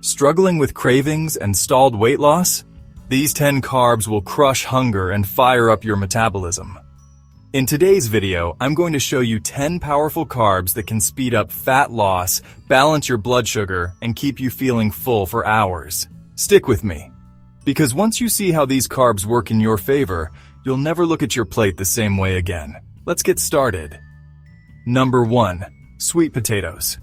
Struggling with cravings and stalled weight loss? These 10 carbs will crush hunger and fire up your metabolism. In today's video, I'm going to show you 10 powerful carbs that can speed up fat loss, balance your blood sugar, and keep you feeling full for hours. Stick with me, because once you see how these carbs work in your favor, you'll never look at your plate the same way again. Let's get started. Number 1. Sweet potatoes.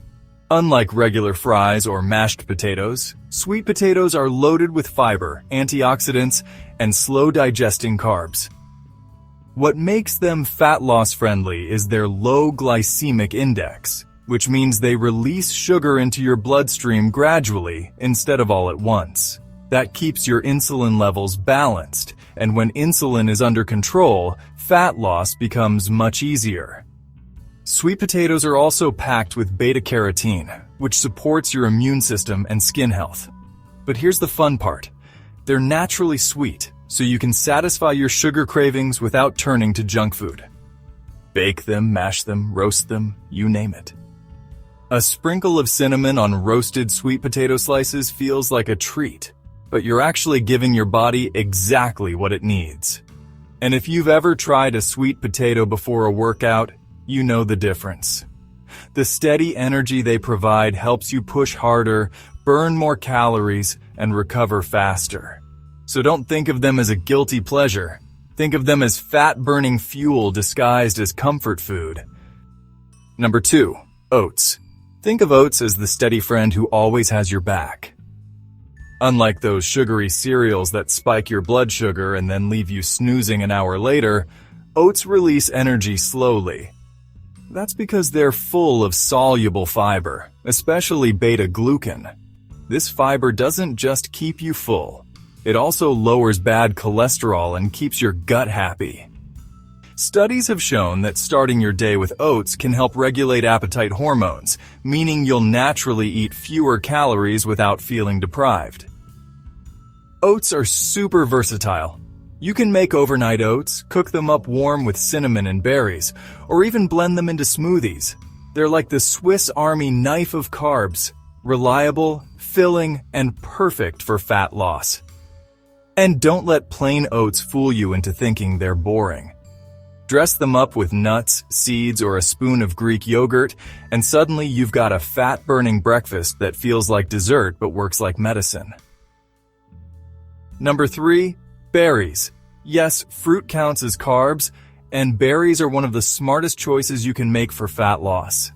Unlike regular fries or mashed potatoes, sweet potatoes are loaded with fiber, antioxidants, and slow-digesting carbs. What makes them fat loss friendly is their low glycemic index, which means they release sugar into your bloodstream gradually instead of all at once. That keeps your insulin levels balanced, and when insulin is under control, fat loss becomes much easier. Sweet potatoes are also packed with beta-carotene, which supports your immune system and skin health. But here's the fun part. They're naturally sweet, so you can satisfy your sugar cravings without turning to junk food. Bake them, mash them, roast them, you name it. A sprinkle of cinnamon on roasted sweet potato slices feels like a treat, but you're actually giving your body exactly what it needs. And if you've ever tried a sweet potato before a workout, you know the difference. The steady energy they provide helps you push harder, burn more calories, and recover faster. So don't think of them as a guilty pleasure. Think of them as fat-burning fuel disguised as comfort food. Number 2. Oats. Think of oats as the steady friend who always has your back. Unlike those sugary cereals that spike your blood sugar and then leave you snoozing an hour later, oats release energy slowly. That's because they're full of soluble fiber, especially beta-glucan. This fiber doesn't just keep you full. It also lowers bad cholesterol and keeps your gut happy. Studies have shown that starting your day with oats can help regulate appetite hormones, meaning you'll naturally eat fewer calories without feeling deprived. Oats are super versatile. You can make overnight oats, cook them up warm with cinnamon and berries, or even blend them into smoothies. They're like the Swiss Army knife of carbs, reliable, filling, and perfect for fat loss. And don't let plain oats fool you into thinking they're boring. Dress them up with nuts, seeds, or a spoon of Greek yogurt, and suddenly you've got a fat-burning breakfast that feels like dessert but works like medicine. Number 3. Berries. Yes, fruit counts as carbs, and berries are one of the smartest choices you can make for fat loss.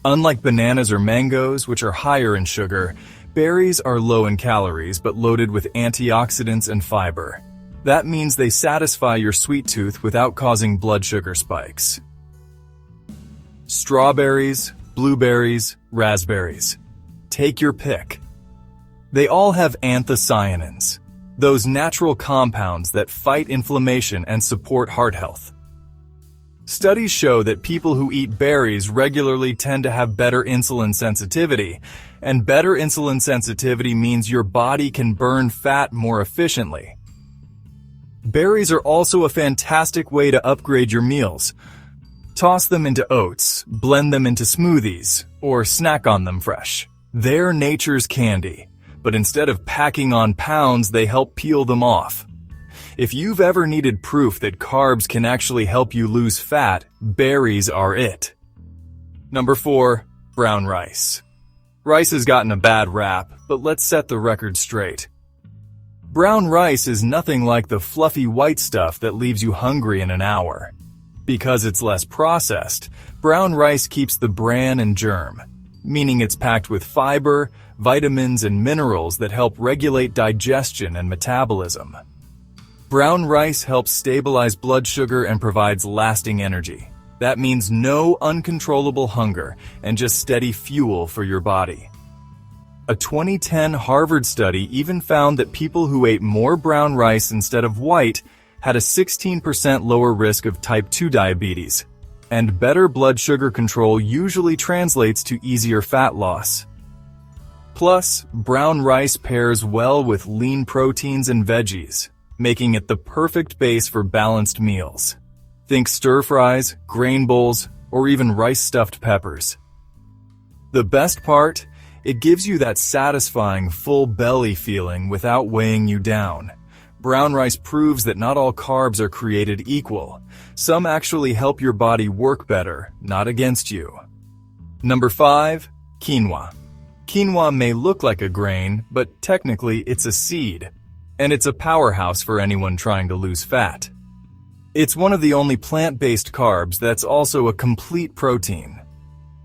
Unlike bananas or mangoes, which are higher in sugar, berries are low in calories but loaded with antioxidants and fiber. That means they satisfy your sweet tooth without causing blood sugar spikes. Strawberries, blueberries, raspberries. Take your pick. They all have anthocyanins, those natural compounds that fight inflammation and support heart health. Studies show that people who eat berries regularly tend to have better insulin sensitivity, and better insulin sensitivity means your body can burn fat more efficiently. Berries are also a fantastic way to upgrade your meals. Toss them into oats, blend them into smoothies, or snack on them fresh. They're nature's candy. But instead of packing on pounds, they help peel them off. If you've ever needed proof that carbs can actually help you lose fat, berries are it. Number 4. Brown rice. Rice has gotten a bad rap, but let's set the record straight. Brown rice is nothing like the fluffy white stuff that leaves you hungry in an hour. Because it's less processed, brown rice keeps the bran and germ, meaning it's packed with fiber, vitamins, and minerals that help regulate digestion and metabolism. Brown rice helps stabilize blood sugar and provides lasting energy. That means no uncontrollable hunger and just steady fuel for your body. A 2010 Harvard study even found that people who ate more brown rice instead of white had a 16% lower risk of type 2 diabetes, and better blood sugar control usually translates to easier fat loss. Plus, brown rice pairs well with lean proteins and veggies, making it the perfect base for balanced meals. Think stir fries, grain bowls, or even rice-stuffed peppers. The best part? It gives you that satisfying full belly feeling without weighing you down. Brown rice proves that not all carbs are created equal. Some actually help your body work better, not against you. Number 5. Quinoa. Quinoa may look like a grain, but technically it's a seed, and it's a powerhouse for anyone trying to lose fat. It's one of the only plant-based carbs that's also a complete protein.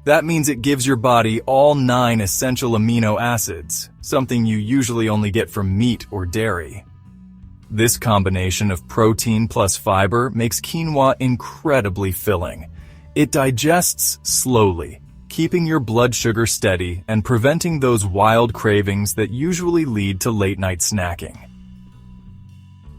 That means it gives your body all 9 essential amino acids, something you usually only get from meat or dairy. This combination of protein plus fiber makes quinoa incredibly filling. It digests slowly, keeping your blood sugar steady and preventing those wild cravings that usually lead to late-night snacking.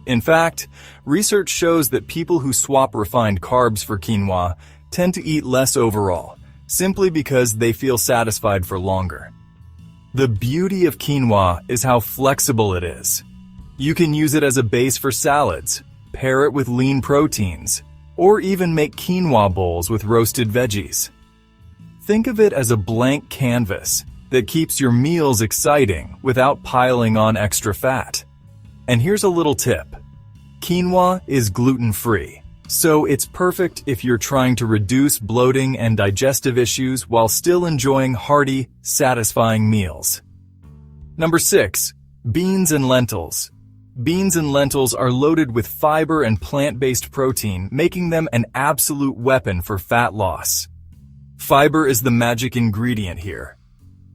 In fact, research shows that people who swap refined carbs for quinoa tend to eat less overall, simply because they feel satisfied for longer. The beauty of quinoa is how flexible it is. You can use it as a base for salads, pair it with lean proteins, or even make quinoa bowls with roasted veggies. Think of it as a blank canvas that keeps your meals exciting without piling on extra fat. And here's a little tip. Quinoa is gluten-free, so it's perfect if you're trying to reduce bloating and digestive issues while still enjoying hearty, satisfying meals. Number 6. Beans and lentils. Beans and lentils are loaded with fiber and plant-based protein, making them an absolute weapon for fat loss. Fiber is the magic ingredient here.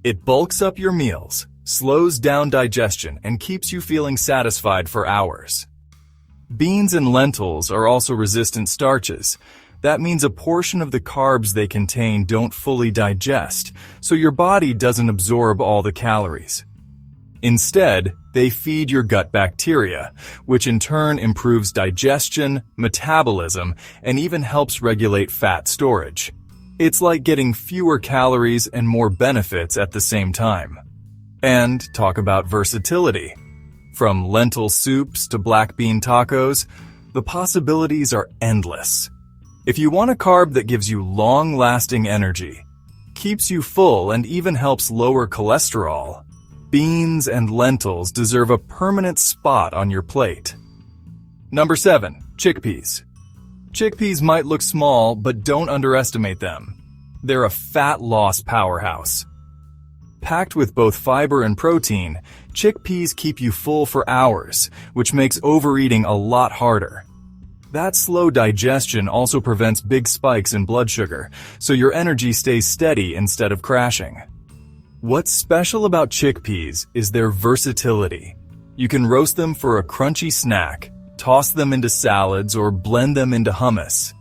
It bulks up your meals, slows down digestion, and keeps you feeling satisfied for hours. Beans and lentils are also resistant starches. That means a portion of the carbs they contain don't fully digest, so your body doesn't absorb all the calories. Instead, they feed your gut bacteria, which in turn improves digestion, metabolism, and even helps regulate fat storage. It's like getting fewer calories and more benefits at the same time. And talk about versatility. From lentil soups to black bean tacos, the possibilities are endless. If you want a carb that gives you long-lasting energy, keeps you full, and even helps lower cholesterol, beans and lentils deserve a permanent spot on your plate. Number 7. Chickpeas. Chickpeas might look small, but don't underestimate them. They're a fat loss powerhouse. Packed with both fiber and protein, chickpeas keep you full for hours, which makes overeating a lot harder. That slow digestion also prevents big spikes in blood sugar, so your energy stays steady instead of crashing. What's special about chickpeas is their versatility. You can roast them for a crunchy snack, toss them into salads, or blend them into hummus.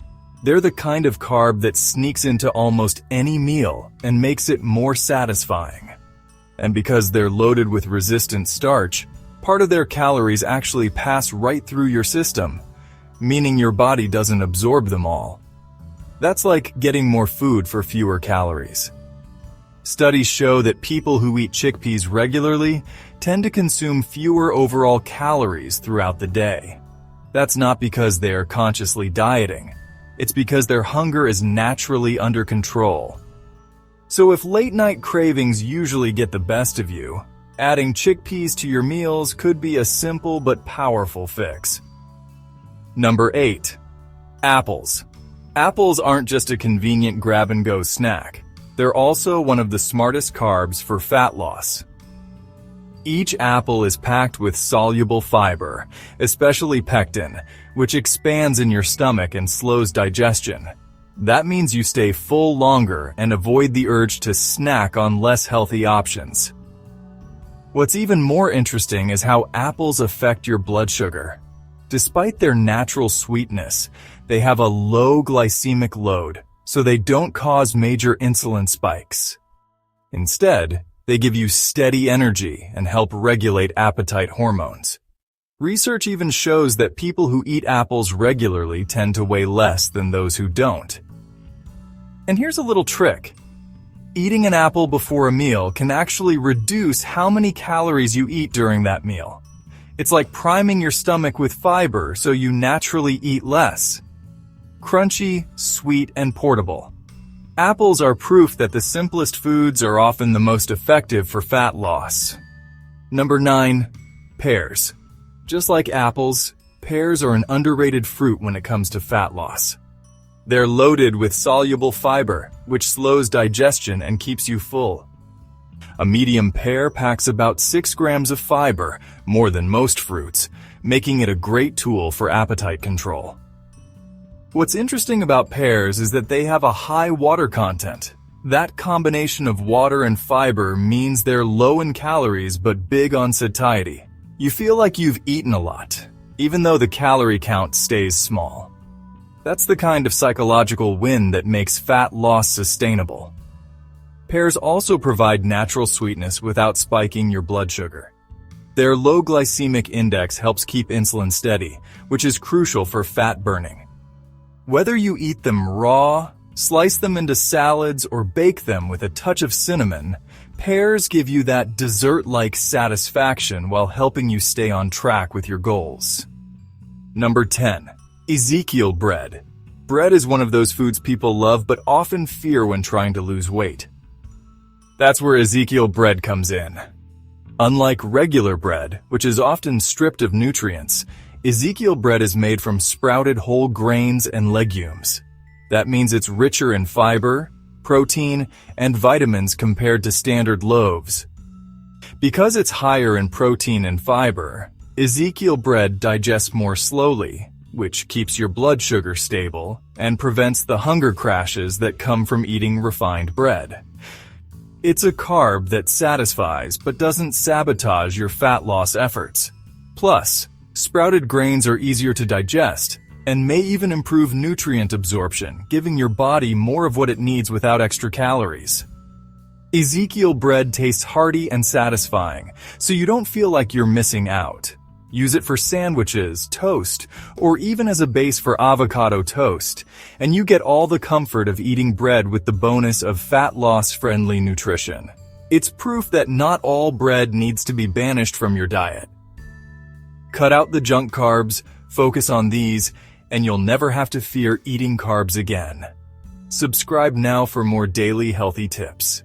They're the kind of carb that sneaks into almost any meal and makes it more satisfying. And because they're loaded with resistant starch, part of their calories actually pass right through your system, meaning your body doesn't absorb them all. That's like getting more food for fewer calories. Studies show that people who eat chickpeas regularly tend to consume fewer overall calories throughout the day. That's not because they're consciously dieting. It's because their hunger is naturally under control. So if late-night cravings usually get the best of you, adding chickpeas to your meals could be a simple but powerful fix. Number 8. Apples. Apples aren't just a convenient grab-and-go snack. They're also one of the smartest carbs for fat loss. Each apple is packed with soluble fiber, especially pectin, which expands in your stomach and slows digestion. That means you stay full longer and avoid the urge to snack on less healthy options. What's even more interesting is how apples affect your blood sugar. Despite their natural sweetness, they have a low glycemic load, so they don't cause major insulin spikes. Instead, they give you steady energy and help regulate appetite hormones. Research even shows that people who eat apples regularly tend to weigh less than those who don't. And here's a little trick. Eating an apple before a meal can actually reduce how many calories you eat during that meal. It's like priming your stomach with fiber so you naturally eat less. Crunchy, sweet, and portable. Apples are proof that the simplest foods are often the most effective for fat loss. Number 9. Pears. Just like apples, pears are an underrated fruit when it comes to fat loss. They're loaded with soluble fiber, which slows digestion and keeps you full. A medium pear packs about 6 grams of fiber, more than most fruits, making it a great tool for appetite control. What's interesting about pears is that they have a high water content. That combination of water and fiber means they're low in calories but big on satiety. You feel like you've eaten a lot, even though the calorie count stays small. That's the kind of psychological win that makes fat loss sustainable. Pears also provide natural sweetness without spiking your blood sugar. Their low glycemic index helps keep insulin steady, which is crucial for fat burning. Whether you eat them raw, slice them into salads, or bake them with a touch of cinnamon, pears give you that dessert-like satisfaction while helping you stay on track with your goals. Number 10. Ezekiel bread. Bread is one of those foods people love but often fear when trying to lose weight. That's where Ezekiel bread comes in. Unlike regular bread, which is often stripped of nutrients, Ezekiel bread is made from sprouted whole grains and legumes. That means it's richer in fiber, protein, and vitamins compared to standard loaves. Because it's higher in protein and fiber, Ezekiel bread digests more slowly, which keeps your blood sugar stable and prevents the hunger crashes that come from eating refined bread. It's a carb that satisfies but doesn't sabotage your fat loss efforts. Plus, sprouted grains are easier to digest and may even improve nutrient absorption, giving your body more of what it needs without extra calories. Ezekiel bread tastes hearty and satisfying, so you don't feel like you're missing out. Use it for sandwiches, toast, or even as a base for avocado toast, and you get all the comfort of eating bread with the bonus of fat loss-friendly nutrition. It's proof that not all bread needs to be banished from your diet. Cut out the junk carbs, focus on these, and you'll never have to fear eating carbs again. Subscribe now for more daily healthy tips.